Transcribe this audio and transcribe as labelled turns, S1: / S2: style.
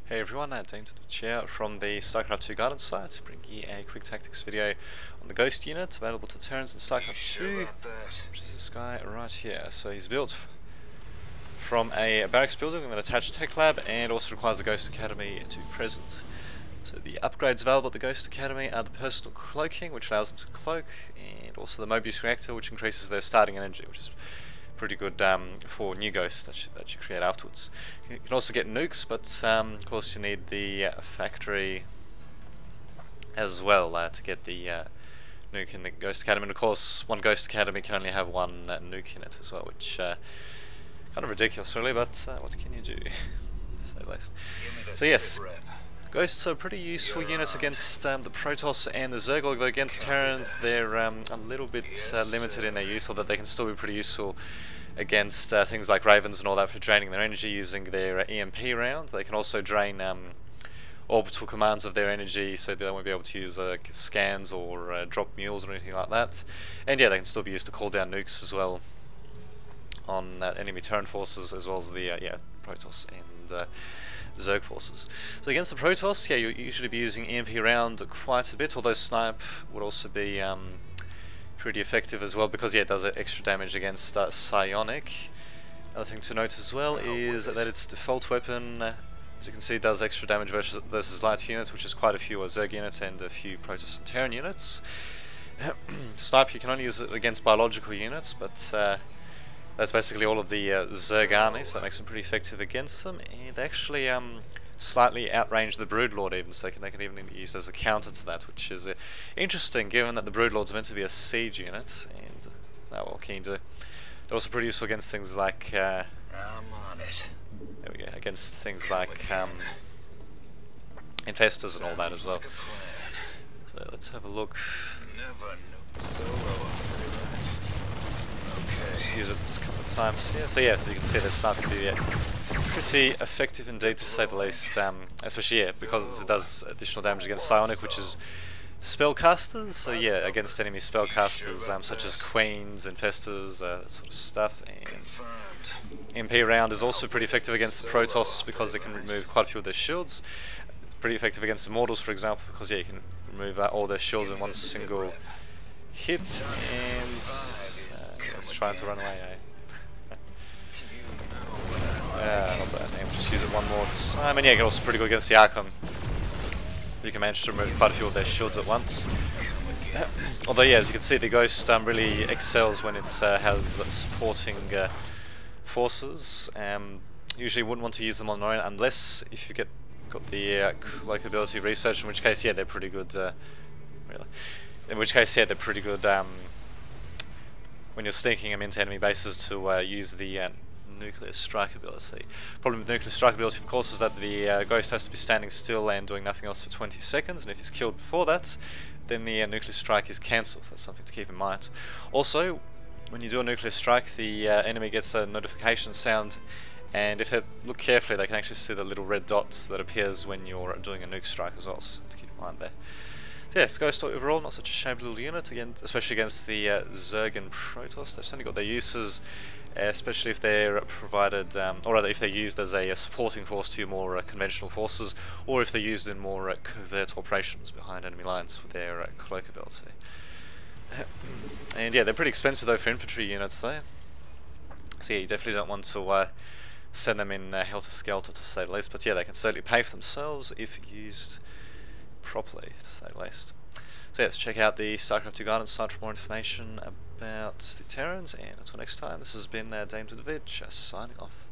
S1: Hey everyone, Dame to the Chair from the StarCraft 2 Guidance site, bringing you a quick tactics video on the Ghost unit available to Terrans in StarCraft 2, which is this guy right here. So he's built from a barracks building with an attached tech lab and also requires the Ghost Academy to be present. So the upgrades available at the Ghost Academy are the personal cloaking, which allows them to cloak, and also the Mobius reactor, which increases their starting energy, which is pretty good for new ghosts that you create afterwards. You can also get nukes, but of course you need the factory as well to get the nuke in the Ghost Academy. And of course, one Ghost Academy can only have one nuke in it as well, which kind of ridiculous, really. But what can you do? To say the least. So yes. Ghosts are pretty useful units against the Protoss and the Zerg, although against Terrans they're a little bit limited in their use, although they can still be pretty useful against things like Ravens and all that for draining their energy using their EMP round. They can also drain orbital commands of their energy, so they won't be able to use scans or drop mules or anything like that. And yeah, they can still be used to call down nukes as well on enemy Terran forces, as well as the Protoss and Zerg forces. So against the Protoss, yeah, you'll usually be using EMP round quite a bit, although Snipe would also be pretty effective as well, because yeah, it does extra damage against psionic. Another thing to note as well is that its default weapon, as you can see, does extra damage versus light units, which is quite a few Zerg units and a few Protoss and Terran units. Snipe, you can only use it against biological units, but that's basically all of the Zerg armies, so that makes them pretty effective against them, and they actually slightly outrange the Broodlord even, so they can even be used as a counter to that, which is interesting given that the Broodlord's meant to be a siege unit, and what can you do? They're also pretty useful against things like, I'm on it. There we go, against things like infestors and all that as well. So let's have a look. Just use it a couple of times here. So yeah, so you can see they're starting to be pretty effective indeed, to say the least. Especially because it does additional damage against psionic, which is spellcasters. So yeah, against enemy spellcasters such as queens, infestors, that sort of stuff. And MP round is also pretty effective against the Protoss because it can remove quite a few of their shields. It's pretty effective against the Immortals, for example, because yeah, you can remove all their shields in one single hit. And it's trying to run away, eh? Not bad. And just use it one more time. And yeah, also pretty good against the Archon. You can manage to remove quite a few of their shields at once. Although yeah, as you can see, the Ghost really excels when it has supporting forces. Usually wouldn't want to use them on their own unless if you got the cloak ability research, in which case yeah, they're pretty good. Really. In which case yeah, they're pretty good when you're sneaking them into enemy bases to use the nuclear strike ability. Problem with nuclear strike ability, of course, is that the Ghost has to be standing still and doing nothing else for 20 seconds, and if he's killed before that, then the nuclear strike is cancelled, so that's something to keep in mind. Also, when you do a nuclear strike, the enemy gets a notification sound, and if they look carefully, they can actually see the little red dots that appears when you're doing a nuke strike as well, so something to keep in mind there. Yes, Ghost overall, not such a shabby little unit, again, especially against the Zerg and Protoss. They've certainly got their uses, especially if they're provided, or rather if they're used as a supporting force to your more conventional forces, or if they're used in more covert operations behind enemy lines with their cloak ability. And yeah, they're pretty expensive though for infantry units though. So yeah, you definitely don't want to send them in helter-skelter, to say the least, but yeah, they can certainly pay for themselves if used properly, to say the least. So yes, check out the StarCraft 2 Guidance site for more information about the Terrans, and until next time, this has been Dame to the Vid, signing off.